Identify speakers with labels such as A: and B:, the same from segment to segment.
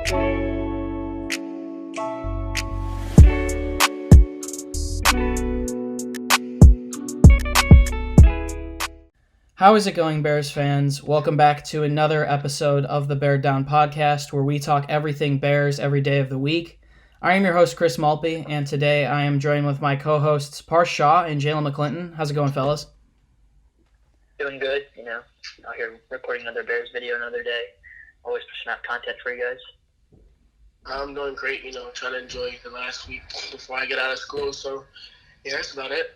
A: How is it going, Bears fans? Welcome back to another episode of the Bear Down podcast, where we talk everything Bears every day of the week. I am your host, Chris Maltby, and today I am joined with my co-hosts, Parth and Jaylen McClinton. How's it going, fellas?
B: Doing good, out here recording another Bears video another day. Always pushing out content for you guys.
C: I'm doing great, trying to enjoy the last week before I get out of school. So, yeah, that's about it.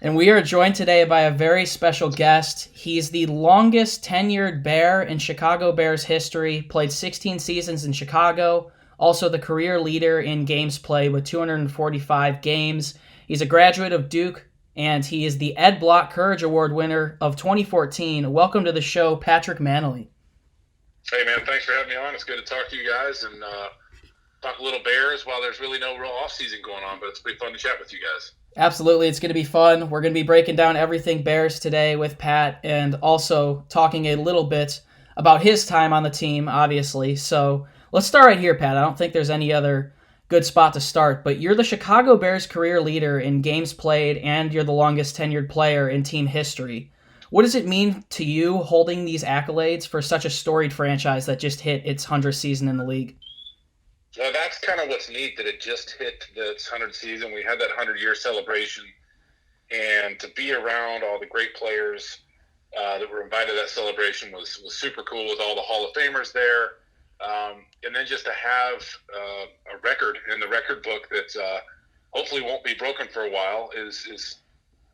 A: And we are joined today by a very special guest. He's the longest tenured Bear in Chicago Bears history, played 16 seasons in Chicago, also the career leader in games played with 245 games. He's a graduate of Duke, and he is the Ed Block Courage Award winner of 2014. Welcome to the show, Patrick Mannelly.
D: Hey, man, thanks for having me on. It's good to talk to you guys and talk a little Bears while there's really no real off-season going on, but it's pretty fun to chat with you guys.
A: Absolutely. It's going to be fun. We're going to be breaking down everything Bears today with Pat and also talking a little bit about his time on the team, obviously. So let's start right here, Pat. I don't think there's any other good spot to start, but you're the Chicago Bears career leader in games played and you're the longest tenured player in team history. What does it mean to you holding these accolades for such a storied franchise that just hit its 100th season in the league?
D: Well, that's kind of what's neat, that it just hit its 100th season. We had that 100-year celebration, and to be around all the great players that were invited to that celebration was super cool, with all the Hall of Famers there. And then just to have a record in the record book that hopefully won't be broken for a while is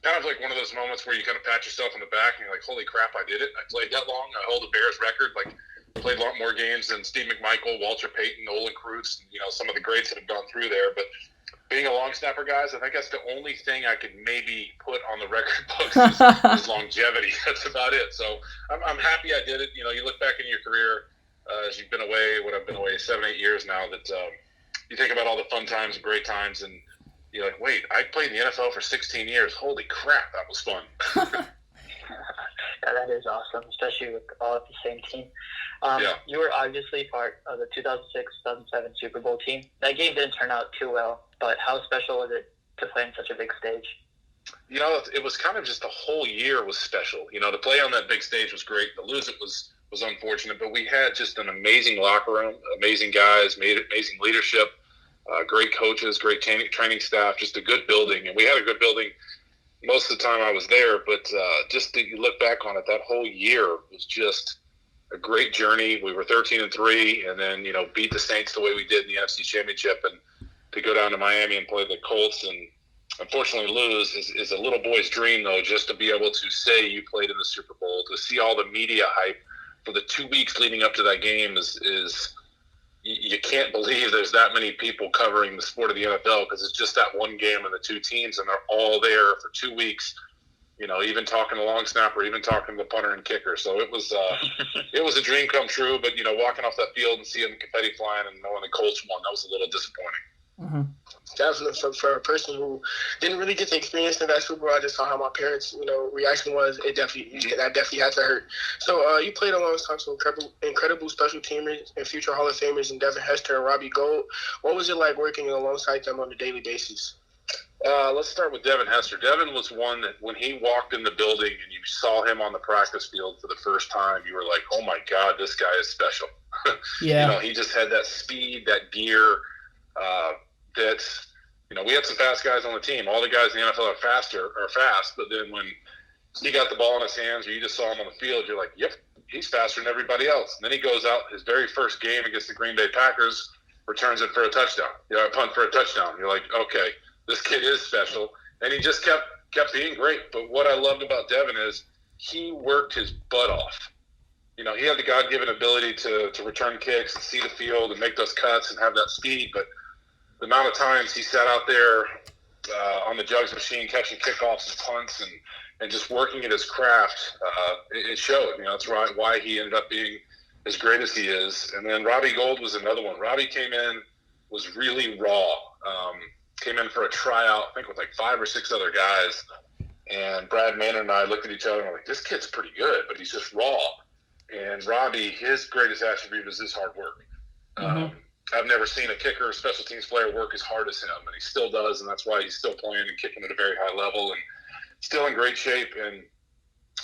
D: kind of like one of those moments where you kind of pat yourself on the back and you're like, holy crap, I did it. I played that long. I hold a Bears record. Played a lot more games than Steve McMichael, Walter Payton, Olin Kreutz, some of the greats that have gone through there. But being a long snapper, guys, I think that's the only thing I could maybe put on the record books is longevity. That's about it. So I'm happy I did it. You look back in your career as you've been away, I've been away 7-8 years now, that you think about all the fun times and great times, and you're like, wait, I played in the NFL for 16 years. Holy crap, that was fun.
B: Yeah, that is awesome, especially with all at the same team. You were obviously part of the 2006-2007 Super Bowl team. That game didn't turn out too well, but how special was it to play in such a big stage?
D: It was kind of just the whole year was special. To play on that big stage was great. To lose it was unfortunate, but we had just an amazing locker room, amazing guys, amazing leadership, great coaches, great training staff, just a good building. And we had a good building most of the time I was there, but just to look back on it, that whole year was just a great journey. We were 13-3, and then beat the Saints the way we did in the NFC Championship, and to go down to Miami and play the Colts and unfortunately lose is a little boy's dream, though. Just to be able to say you played in the Super Bowl, to see all the media hype for the 2 weeks leading up to that game is you can't believe there's that many people covering the sport of the NFL, because it's just that one game and the two teams, and they're all there for 2 weeks. Even talking to long snapper, even talking to the punter and kicker. So it was a dream come true. But walking off that field and seeing the confetti flying and knowing the Colts won, that was a little disappointing.
A: Mm-hmm.
C: Definitely for a person who didn't really get to experience that Super Bowl, I just saw how my parents, reaction was. That definitely had to hurt. So you played alongside some incredible special teamers and future Hall of Famers in Devin Hester and Robbie Gould. What was it like working alongside them on a daily basis?
D: Let's start with Devin Hester. Devin was one that when he walked in the building and you saw him on the practice field for the first time, you were like, oh my God, this guy is special.
A: Yeah.
D: He just had that speed, that gear. We had some fast guys on the team. All the guys in the NFL are fast, but then when he got the ball in his hands or you just saw him on the field, you're like, yep, he's faster than everybody else. And then he goes out his very first game against the Green Bay Packers, returns it for a touchdown. A punt for a touchdown. You're like, okay, this kid is special. And he just kept being great. But what I loved about Devin is he worked his butt off. He had the God-given ability to return kicks and see the field and make those cuts and have that speed, but the amount of times he sat out there on the jugs machine catching kickoffs and punts and just working at his craft, it showed. That's why he ended up being as great as he is. And then Robbie Gould was another one. Robbie came in, was really raw. Came in for a tryout, I think with like 5 or 6 other guys. And Brad Mann and I looked at each other and were like, this kid's pretty good, but he's just raw. And Robbie, his greatest attribute is his hard work.
A: Mm-hmm.
D: I've never seen a kicker or special teams player work as hard as him, and he still does, and that's why he's still playing and kicking at a very high level and still in great shape. And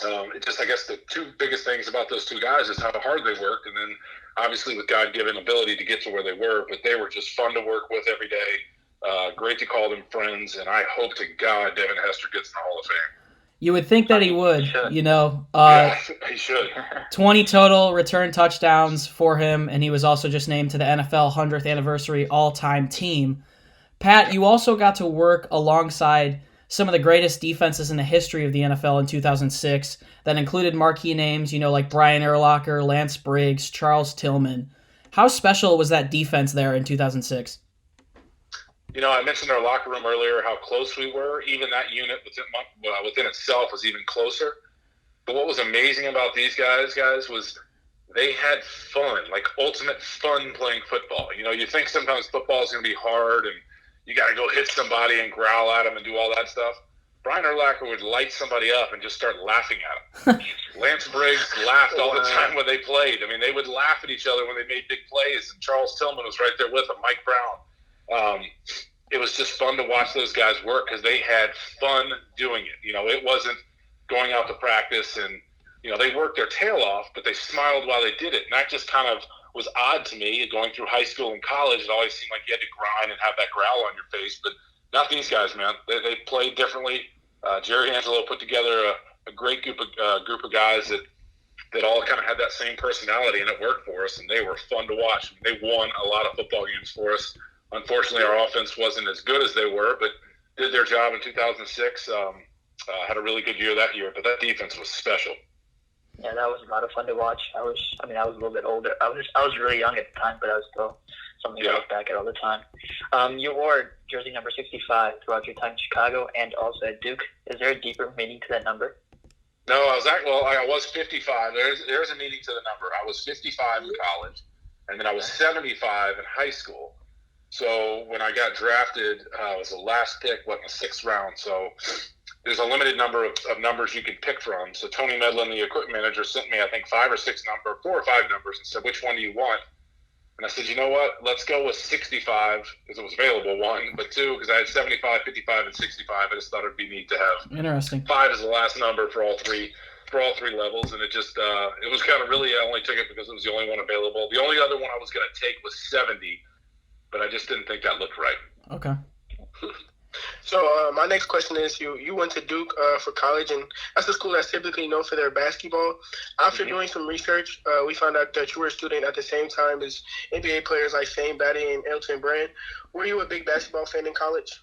D: I guess the two biggest things about those two guys is how hard they worked, and then obviously with God-given ability to get to where they were, but they were just fun to work with every day. Great to call them friends, and I hope to God Devin Hester gets in the Hall of Fame.
A: You would think that he would,
D: Yeah, he should.
A: 20 total return touchdowns for him, and he was also just named to the NFL 100th anniversary all-time team. Pat, you also got to work alongside some of the greatest defenses in the history of the NFL in 2006 that included marquee names, like Brian Urlacher, Lance Briggs, Charles Tillman. How special was that defense there in 2006?
D: I mentioned our locker room earlier, how close we were. Even that unit within itself was even closer. But what was amazing about these guys, was they had fun, like ultimate fun playing football. You think sometimes football is going to be hard and you got to go hit somebody and growl at them and do all that stuff. Brian Urlacher would light somebody up and just start laughing at them. Lance Briggs laughed all the time when they played. I mean, they would laugh at each other when they made big plays, and Charles Tillman was right there with them, Mike Brown. It was just fun to watch those guys work because they had fun doing it. It wasn't going out to practice and, they worked their tail off, but they smiled while they did it. And that just kind of was odd to me. Going through high school and college, it always seemed like you had to grind and have that growl on your face. But not these guys, man. They played differently. Jerry Angelo put together a great group of guys that all kind of had that same personality, and it worked for us, and they were fun to watch. They won a lot of football games for us. Unfortunately, our offense wasn't as good as they were, but did their job in 2006. Had a really good year that year, but that defense was special.
B: Yeah, that was a lot of fun to watch. I was a little bit older. I was really young at the time, but I was still something I look back at all the time. You wore jersey number 65 throughout your time in Chicago and also at Duke. Is there a deeper meaning to that number?
D: No, I was 55. There's a meaning to the number. I was 55 in college, and then I was 75 in high school. So when I got drafted, I was the last pick, in the 6th round. So there's a limited number of numbers you can pick from. So Tony Medlin, the equipment manager, sent me, I think, 4 or 5 numbers and said, which one do you want? And I said, you know what? Let's go with 65 because it was available, 1. But 2, because I had 75, 55, and 65. I just thought it'd be neat to have.
A: Interesting.
D: 5 is the last number for all three levels. And it just, it was kind of really, I only took it because it was the only one available. The only other one I was going to take was 70. But I just didn't think that looked right.
A: Okay.
C: So my next question is, you went to Duke for college, and that's a school that's typically known for their basketball. After doing some research, we found out that you were a student at the same time as NBA players like Shane Battier and Elton Brand. Were you a big basketball fan in college?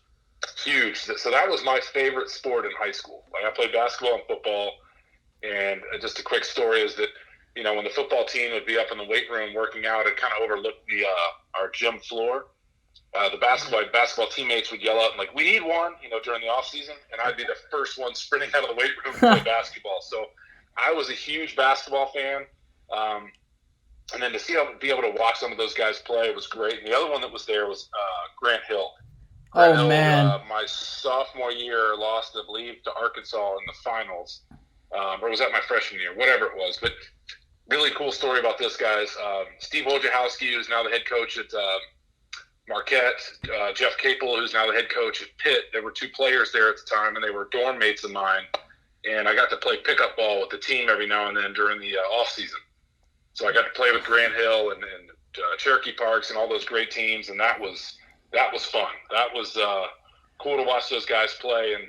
D: Huge. So that was my favorite sport in high school. Like, I played basketball and football, and just a quick story is that, when the football team would be up in the weight room working out, it kind of overlooked our gym floor. The basketball teammates would yell out and we need one, during the off season, and I'd be the first one sprinting out of the weight room to play basketball. So I was a huge basketball fan, and then to be able to watch some of those guys play was great. And the other one that was there was Grant Hill.
A: Man!
D: My sophomore year, lost, I believe, to Arkansas in the finals, or was that my freshman year? Whatever it was, but. Really cool story about this, guys. Steve Wojciechowski, who's now the head coach at Marquette, Jeff Capel, who's now the head coach at Pitt. There were 2 players there at the time, and they were dorm mates of mine. And I got to play pickup ball with the team every now and then during the off season. So I got to play with Grant Hill and Cherokee Parks and all those great teams, and that was fun. That was cool to watch those guys play. And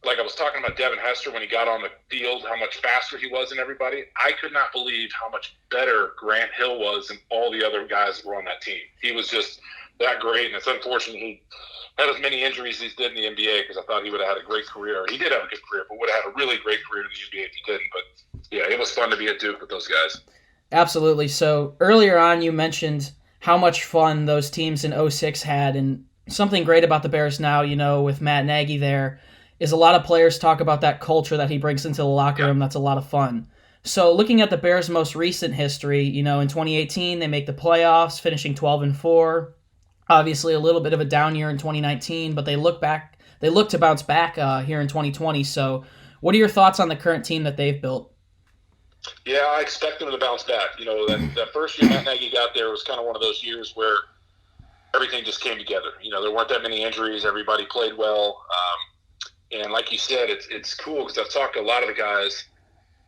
D: like I was talking about Devin Hester when he got on the field, how much faster he was than everybody. I could not believe how much better Grant Hill was than all the other guys that were on that team. He was just that great, and it's unfortunate he had as many injuries as he did in the NBA because I thought he would have had a great career. He did have a good career, but would have had a really great career in the NBA if he didn't. But, yeah, it was fun to be at Duke with those guys.
A: Absolutely. So earlier on you mentioned how much fun those teams in 06 had, and something great about the Bears now, with Matt Nagy there, is a lot of players talk about that culture that he brings into the locker room. That's a lot of fun. So looking at the Bears' most recent history, in 2018, they make the playoffs, finishing 12-4. Obviously a little bit of a down year in 2019, but they look to bounce back here in 2020. So what are your thoughts on the current team that they've built?
D: Yeah, I expect them to bounce back. That first year Matt Nagy got there was kind of one of those years where everything just came together. There weren't that many injuries. Everybody played well. And like you said, it's cool because I've talked to a lot of the guys.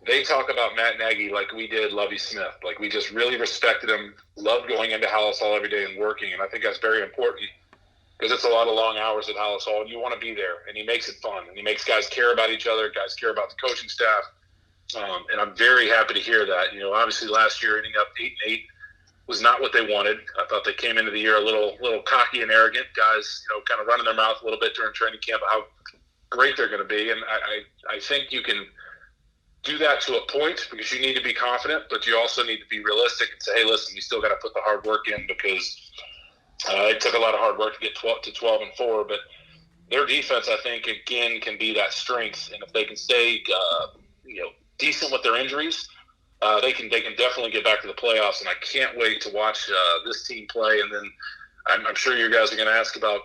D: They talk about Matt Nagy like we did Lovie Smith. Like we just really respected him, loved going into Hallis Hall every day and working. And I think that's very important because it's a lot of long hours at Hallis Hall, and you want to be there. And he makes it fun, and he makes guys care about each other, guys care about the coaching staff. And I'm very happy to hear that. Obviously last year ending up 8-8 was not what they wanted. I thought they came into the year a little cocky and arrogant. Guys, kind of running their mouth a little bit during training camp how great they're going to be. And I think you can do that to a point because you need to be confident, but you also need to be realistic and say, hey, listen, you still got to put the hard work in because it took a lot of hard work to get 12-4. But their defense, I think, again, can be that strength. And if they can stay, decent with their injuries, they can definitely get back to the playoffs. And I can't wait to watch this team play. And then I'm sure you guys are going to ask about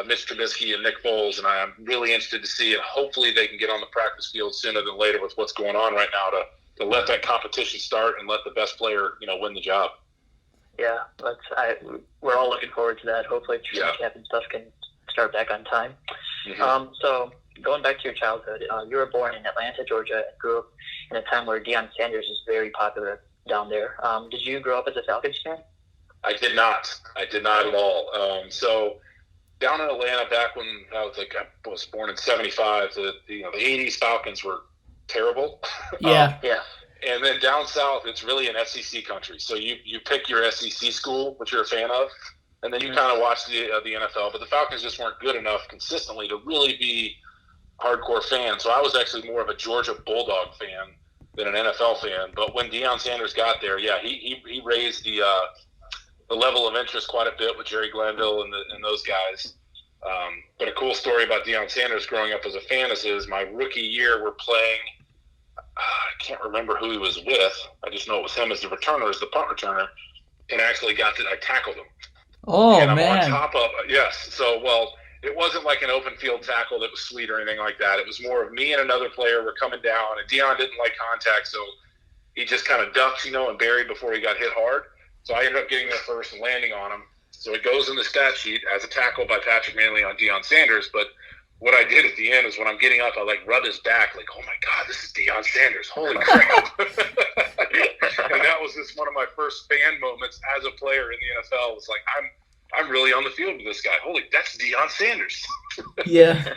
D: Mitch Trubisky and Nick Foles, and I'm really interested to see it. Hopefully they can get on the practice field sooner than later with what's going on right now to let that competition start and let the best player, win the job.
B: Yeah, we're all looking forward to that. Hopefully training camp and stuff can start back on time. Mm-hmm. So going back to your childhood, you were born in Atlanta, Georgia, and grew up in a time where Deion Sanders was very popular down there. Did you grow up as a Falcons fan?
D: I did not at all. So down in Atlanta, back when I was born in '75, the 80s Falcons were terrible.
A: Yeah.
B: Yeah.
D: And then down south, it's really an SEC country. So you pick your SEC school, which you're a fan of, and then you kind of watch the NFL. But the Falcons just weren't good enough consistently to really be hardcore fans. So I was actually more of a Georgia Bulldog fan than an NFL fan. But when Deion Sanders got there, he raised the level of interest quite a bit with Jerry Glanville and those guys. But a cool story about Deion Sanders growing up as a fan is my rookie year, we're playing, I can't remember who he was with. I just know it was him as the returner, as the punt returner, and actually I tackled him.
A: Oh,
D: and I'm
A: man.
D: on top of, yes. So, it wasn't like an open field tackle that was sweet or anything like that. It was more of me and another player were coming down, and Deion didn't like contact, so he just kind of ducked, and buried before he got hit hard. So I ended up getting there first and landing on him. So it goes in the stat sheet as a tackle by Patrick Mannelly on Deion Sanders. But what I did at the end is when I'm getting up, I rub his back, oh my God, this is Deion Sanders. Holy crap. And that was just one of my first fan moments as a player in the NFL. It was like, I'm really on the field with this guy. Holy, that's Deion Sanders.
A: Yeah.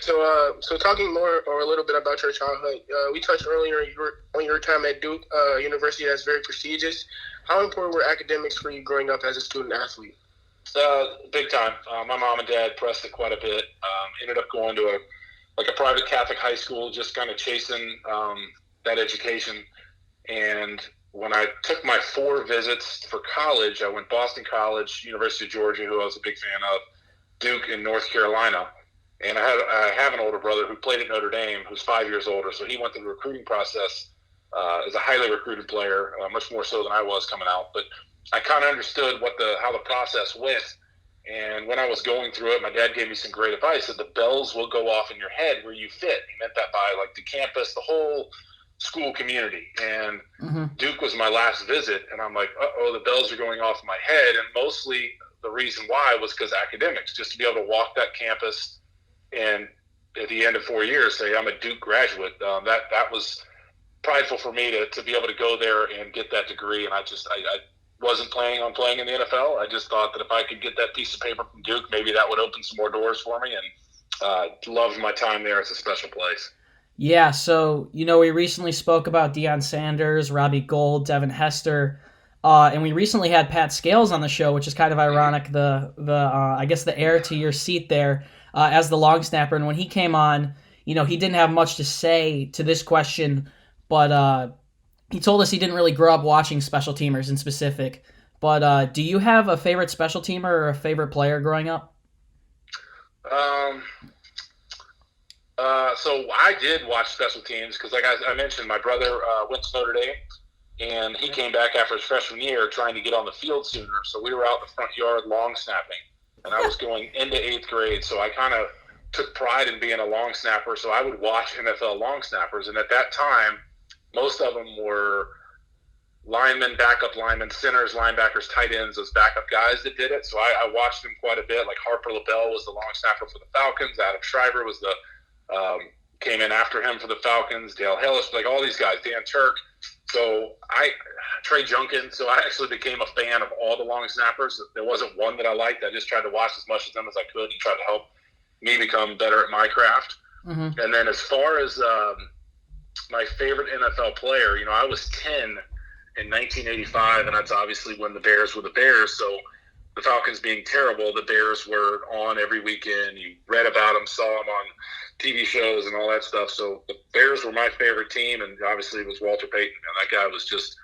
C: So talking more or a little bit about your childhood, we touched earlier on your time at Duke, university that's very prestigious. How important were academics for you growing up as a student athlete?
D: Big time. My mom and dad pressed it quite a bit. Ended up going to a private Catholic high school, just kind of chasing that education. And when I took my 4 visits for college, I went Boston College, University of Georgia, who I was a big fan of, Duke, and North Carolina. And I have an older brother who played at Notre Dame, who's 5 years older, so he went through the recruiting process as a highly recruited player, much more so than I was coming out. But I kind of understood how the process went. And when I was going through it, my dad gave me some great advice that the bells will go off in your head where you fit. He meant that by the campus, the whole school community. And Duke was my last visit, and I'm like, the bells are going off in my head. And mostly the reason why was because academics, just to be able to walk that campus and at the end of 4 years say I'm a Duke graduate. That was prideful for me to be able to go there and get that degree. And I wasn't planning on playing in the NFL. I just thought that if I could get that piece of paper from Duke, maybe that would open some more doors for me. And loved my time there. It's a special place.
A: Yeah, so, we recently spoke about Deion Sanders, Robbie Gould, Devin Hester, and we recently had Pat Scales on the show, which is kind of ironic, I guess the heir to your seat there as the long snapper. And when he came on, he didn't have much to say to this question, but he told us he didn't really grow up watching special teamers in specific. But do you have a favorite special teamer or a favorite player growing up?
D: So I did watch special teams because, like I mentioned, my brother went to Notre Dame, and he came back after his freshman year trying to get on the field sooner. So we were out in the front yard long snapping, and I was going into 8th grade. So I kind of took pride in being a long snapper. So I would watch NFL long snappers, and at that time, most of them were linemen, backup linemen, centers, linebackers, tight ends, those backup guys that did it. So I watched them quite a bit. Like Harper LaBelle was the long snapper for the Falcons. Adam Shriver was the came in after him for the Falcons. Dale Hillis, like all these guys, Dan Turk. So Trey Junkin. So I actually became a fan of all the long snappers. There wasn't one that I liked. I just tried to watch as much of them as I could and try to help me become better at my craft.
A: Mm-hmm.
D: And then as far as my favorite NFL player, I was 10 in 1985, and that's obviously when the Bears were the Bears. So the Falcons being terrible, the Bears were on every weekend. You read about them, saw them on TV shows and all that stuff. So the Bears were my favorite team, and obviously it was Walter Payton. And that guy was just,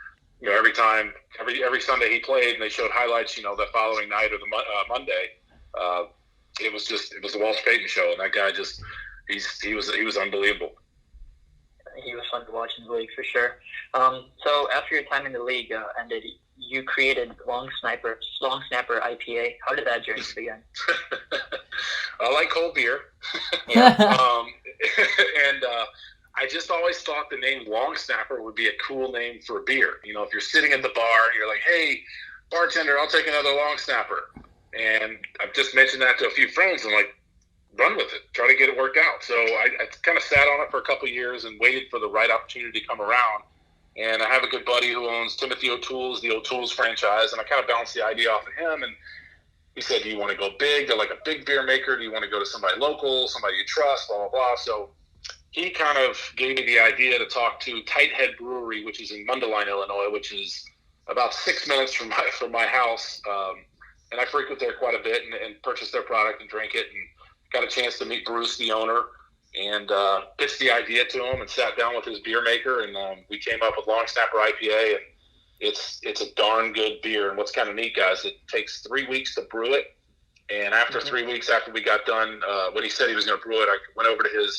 D: every Sunday he played and they showed highlights, the following night or the Monday, it was the Walter Payton show. And that guy just, he was unbelievable.
B: He was fun to watch in the league for sure. So after your time in the league ended, you created Long Snapper IPA. How did that journey begin?
D: I like cold beer.
A: Yeah.
D: And I just always thought the name Long Snapper would be a cool name for a beer. If you're sitting in the bar and you're like, hey, bartender, I'll take another Long Snapper. And I've just mentioned that to a few friends. I'm like, run with it. Try to get it worked out. So I kind of sat on it for a couple of years and waited for the right opportunity to come around. And I have a good buddy who owns Timothy O'Toole's, the O'Toole's franchise, and I kind of bounced the idea off of him. And he said, do you want to go big? They're like a big beer maker. Do you want to go to somebody local, somebody you trust, blah, blah, blah. So he kind of gave me the idea to talk to Tighthead Brewery, which is in Mundelein, Illinois, which is about 6 minutes from my house. And I frequent there quite a bit and purchase their product and drink it, and got a chance to meet Bruce, the owner, and pitched the idea to him and sat down with his beer maker, and we came up with Long Snapper IPA, and it's a darn good beer. And what's kind of neat, guys, it takes 3 weeks to brew it, and after 3 weeks after we got done, when he said he was going to brew it, I went over to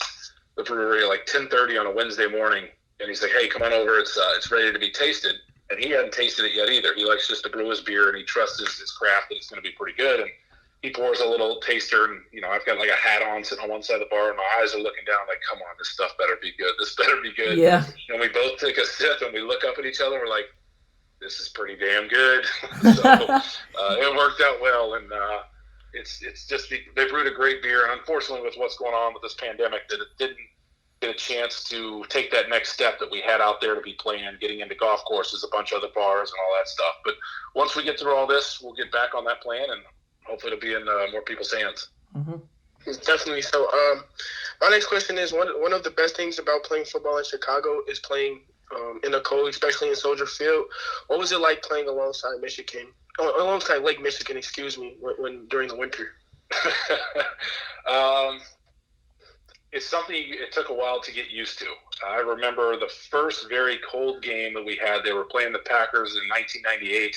D: the brewery at like 10:30 on a Wednesday morning, and he's like, hey, come on over, it's ready to be tasted. And he hadn't tasted it yet either. He likes just to brew his beer, and he trusts his craft that it's going to be pretty good. And he pours a little taster, and, I've got like a hat on sitting on one side of the bar, and my eyes are looking down like, come on, this stuff better be good. This better be good.
A: Yeah.
D: And we both take a sip, and we look up at each other, and we're like, this is pretty damn good. So it worked out well, and it's just they brewed a great beer. And unfortunately, with what's going on with this pandemic, that it didn't get a chance to take that next step that we had out there to be playing, getting into golf courses, a bunch of other bars, and all that stuff. But once we get through all this, we'll get back on that plan, and hopefully it'll be in more people's hands.
A: Mm-hmm.
C: Definitely. So my next question is, one of the best things about playing football in Chicago is playing in the cold, especially in Soldier Field. What was it like playing alongside Lake Michigan, when during the winter?
D: It's something it took a while to get used to. I remember the first very cold game that we had. They were playing the Packers in 1998.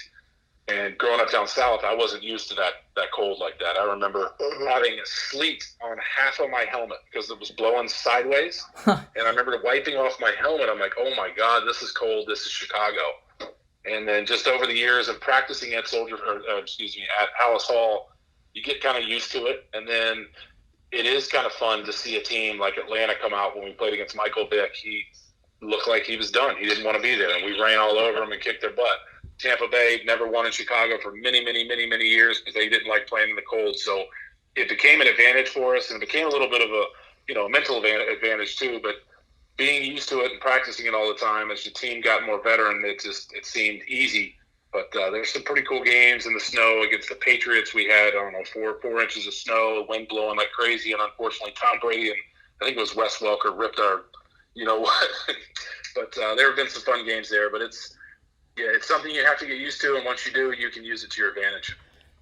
D: And growing up down south, I wasn't used to that cold like that. I remember having sleet on half of my helmet because it was blowing sideways. And I remember wiping off my helmet. I'm like, oh my God, this is cold. This is Chicago. And then just over the years of practicing at at Hallis Hall, you get kind of used to it. And then it is kind of fun to see a team like Atlanta come out when we played against Michael Vick. He looked like he was done. He didn't want to be there. And we ran all over him and kicked their butt. Tampa Bay never won in Chicago for many, many, many, many years because they didn't like playing in the cold. So it became an advantage for us, and it became a little bit of a mental advantage too. But being used to it and practicing it all the time, as the team got more veteran, it seemed easy. But there's some pretty cool games in the snow against the Patriots. We had, 4 inches of snow, wind blowing like crazy, and unfortunately Tom Brady and I think it was Wes Welker ripped our, what. But there have been some fun games there. But it's something you have to get used to, and once you do, you can use it to your advantage.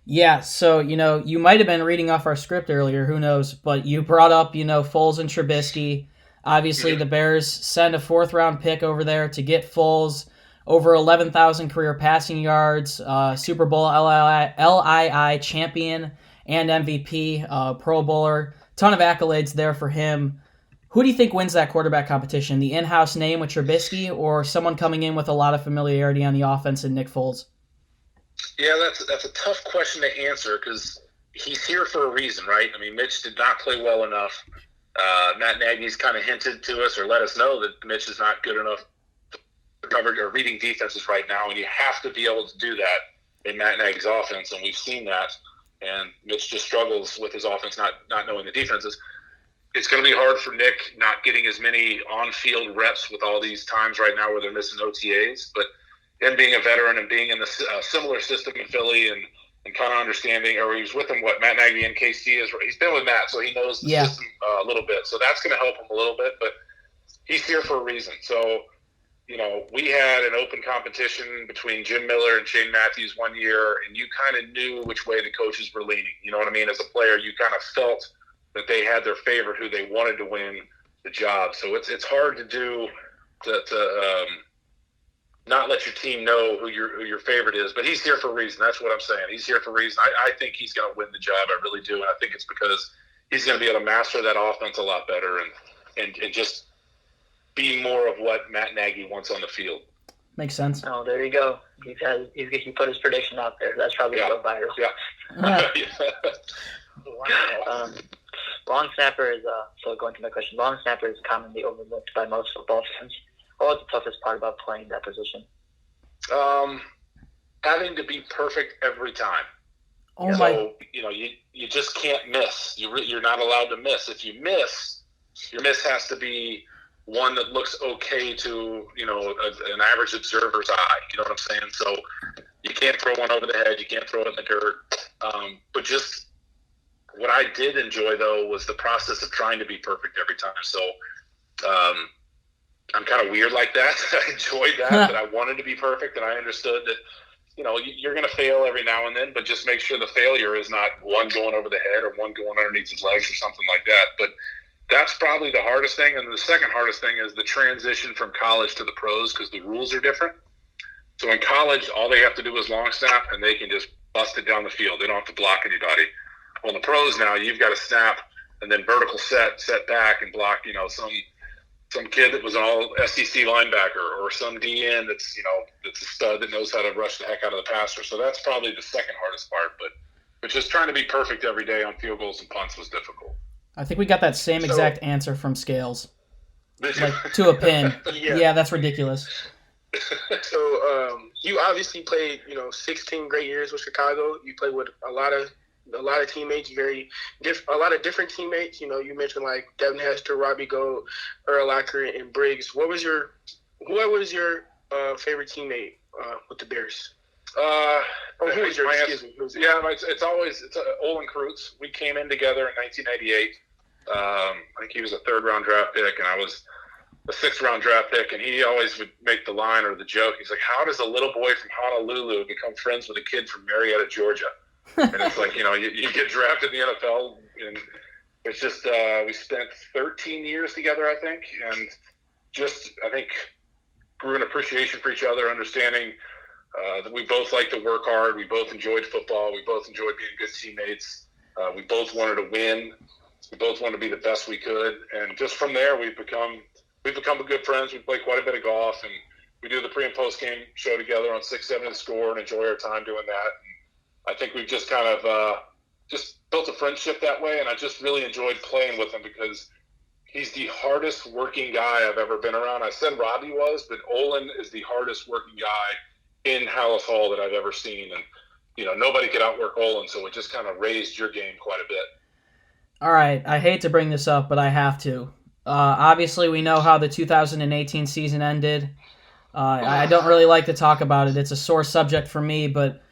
A: Yeah, so, you might have been reading off our script earlier, who knows, but you brought up, Foles and Trubisky. Obviously, the Bears send a 4th-round pick over there to get Foles, over 11,000 career passing yards, Super Bowl LII champion and MVP, Pro Bowler. Ton of accolades there for him. Who do you think wins that quarterback competition? The in-house name with Trubisky, or someone coming in with a lot of familiarity on the offense in Nick Foles?
D: Yeah, that's a tough question to answer because he's here for a reason, right? I mean, Mitch did not play well enough. Matt Nagy's kind of hinted to us or let us know that Mitch is not good enough to covered or reading defenses right now, and you have to be able to do that in Matt Nagy's offense, and we've seen that. And Mitch just struggles with his offense, not knowing the defenses. It's going to be hard for Nick not getting as many on-field reps with all these times right now where they're missing OTAs. But him being a veteran and being in the similar system in Philly and kind of understanding, or he was with him, Matt Nagy and KC is. He's been with Matt, so he knows the system a little bit. So that's going to help him a little bit. But he's here for a reason. So, we had an open competition between Jim Miller and Shane Matthews one year, and you kind of knew which way the coaches were leaning. You know what I mean? As a player, you kind of felt that they had their favorite, who they wanted to win the job. So it's hard to do to not let your team know who your favorite is. But he's here for a reason. That's what I'm saying. He's here for a reason. I think he's going to win the job. I really do, and I think it's because he's going to be able to master that offense a lot better and just be more of what Matt Nagy wants on the field.
A: Makes sense.
B: Oh, there you go. He put his prediction out there. That's probably going viral.
D: Yeah.
B: Long snapper is so going to my question. Long snapper is commonly overlooked by most football fans. What was the toughest part about playing that position?
D: Having to be perfect every time.
A: Oh
D: so,
A: my!
D: You just can't miss. You're not allowed to miss. If you miss, your miss has to be one that looks okay to an average observer's eye. You know what I'm saying? So you can't throw one over the head. You can't throw it in the dirt. But just what I did enjoy, though, was the process of trying to be perfect every time. So I'm kind of weird like that. I enjoyed that I wanted to be perfect, and I understood that, you're going to fail every now and then, but just make sure the failure is not one going over the head or one going underneath his legs or something like that. But that's probably the hardest thing. And the second hardest thing is the transition from college to the pros, because the rules are different. So in college, all they have to do is long snap, and they can just bust it down the field. They don't have to block anybody. Well, in the pros now, you've got to snap and then vertical set back and block, some kid that was an all SEC linebacker or some DN that's a stud that knows how to rush the heck out of the passer. So that's probably the second hardest part. But just trying to be perfect every day on field goals and punts was difficult.
A: I think we got that same exact answer from Scales. Like to a pin. Yeah, that's ridiculous.
C: So you obviously played, 16 great years with Chicago. You played with a lot of teammates, a lot of different teammates. You mentioned like Devin Hester, Robbie Gould, Urlacher, and Briggs. What was your favorite teammate with the Bears?
D: It's always Olin Kreutz. We came in together in 1998. I think he was a third-round draft pick, and I was a sixth-round draft pick, and he always would make the line or the joke. He's like, how does a little boy from Honolulu become friends with a kid from Marietta, Georgia? And it's like, you get drafted in the NFL, and it's just we spent 13 years together, I think, and I think grew an appreciation for each other, understanding that we both like to work hard. We both enjoyed football. We both enjoyed being good teammates. We both wanted to win. We both wanted to be the best we could. And just from there, we've become good friends. We play quite a bit of golf, and we do the pre- and post-game show together on 6-7 and Score and enjoy our time doing that. And I think we've just kind of just built a friendship that way, and I just really enjoyed playing with him because he's the hardest working guy I've ever been around. I said Robbie was, but Olin is the hardest working guy in Hallis Hall that I've ever seen. And, nobody could outwork Olin, so it just kind of raised your game quite a bit.
A: All right, I hate to bring this up, but I have to. Obviously, we know how the 2018 season ended. I don't really like to talk about it. It's a sore subject for me, but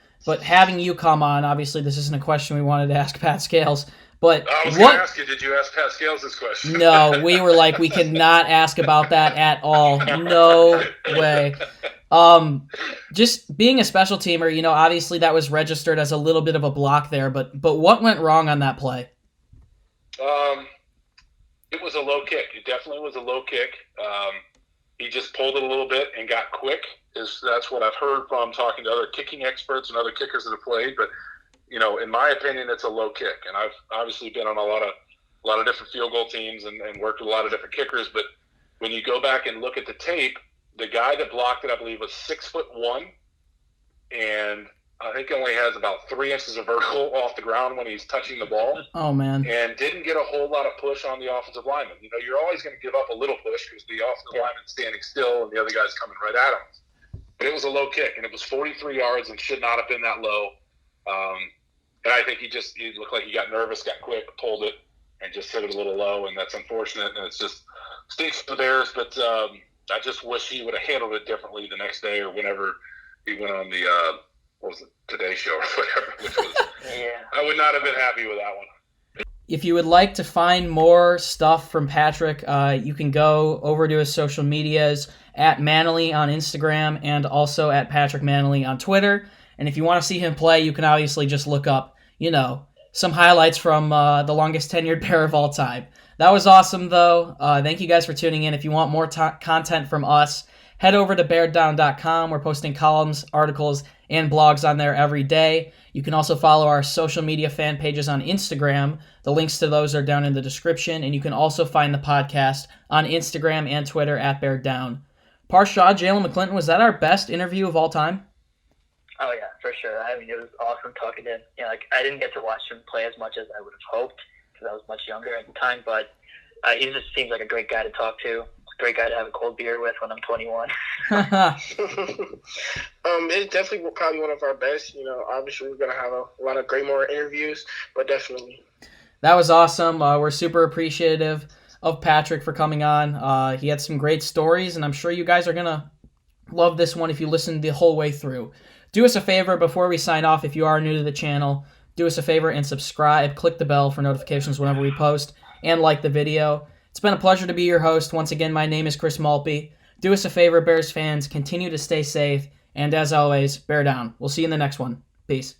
A: having you come on, obviously this isn't a question we wanted to ask Pat Scales. But
D: I was going to ask you, did you ask Pat Scales this question?
A: No, we were like, we could not ask about that at all. No way. Just being a special teamer, obviously that was registered as a little bit of a block there, but what went wrong on that play?
D: It was a low kick. It definitely was a low kick. He just pulled it a little bit and got quick. That's what I've heard from talking to other kicking experts and other kickers that have played. But in my opinion, it's a low kick. And I've obviously been on a lot of different field goal teams and worked with a lot of different kickers. But when you go back and look at the tape, the guy that blocked it, I believe, was 6'1", and I think he only has about 3 inches of vertical off the ground when he's touching the ball.
A: Oh, man.
D: And didn't get a whole lot of push on the offensive lineman. You know, you're always going to give up a little push because the offensive lineman's standing still and the other guy's coming right at him. But it was a low kick, and it was 43 yards and should not have been that low. And I think he looked like he got nervous, got quick, pulled it, and just hit it a little low, and that's unfortunate. And it's just stinks for the Bears, but I just wish he would have handled it differently the next day or whenever he went on the what was it, Today Show or whatever, which was I would not have been happy with that one.
A: If you would like to find more stuff from Patrick, you can go over to his social medias at Mannelly on Instagram and also at Patrick Mannelly on Twitter. And if you want to see him play, you can obviously just look up, some highlights from the longest tenured Bear of all time. That was awesome, though. Thank you guys for tuning in. If you want more content from us, head over to beardown.com. We're posting columns, articles, and blogs on there every day. You can also follow our social media fan pages on Instagram. The links to those are down in the description, and you can also find the podcast on Instagram and Twitter at beardown. Parth, Jaylen McClinton, was that our best interview of all time?
B: Oh, yeah, for sure. I mean, it was awesome talking to him. I didn't get to watch him play as much as I would have hoped because I was much younger at the time, but he just seems like a great guy to talk to. Great guy to have a cold beer with when I'm 21.
C: It's definitely probably one of our best. Obviously we're going to have a lot of great more interviews, but definitely.
A: That was awesome. We're super appreciative of Patrick for coming on. He had some great stories, and I'm sure you guys are going to love this one if you listen the whole way through. Do us a favor before we sign off. If you are new to the channel, do us a favor and subscribe. Click the bell for notifications whenever we post, and like the video. It's been a pleasure to be your host. Once again, my name is Chris Malpe. Do us a favor, Bears fans. Continue to stay safe. And as always, bear down. We'll see you in the next one. Peace.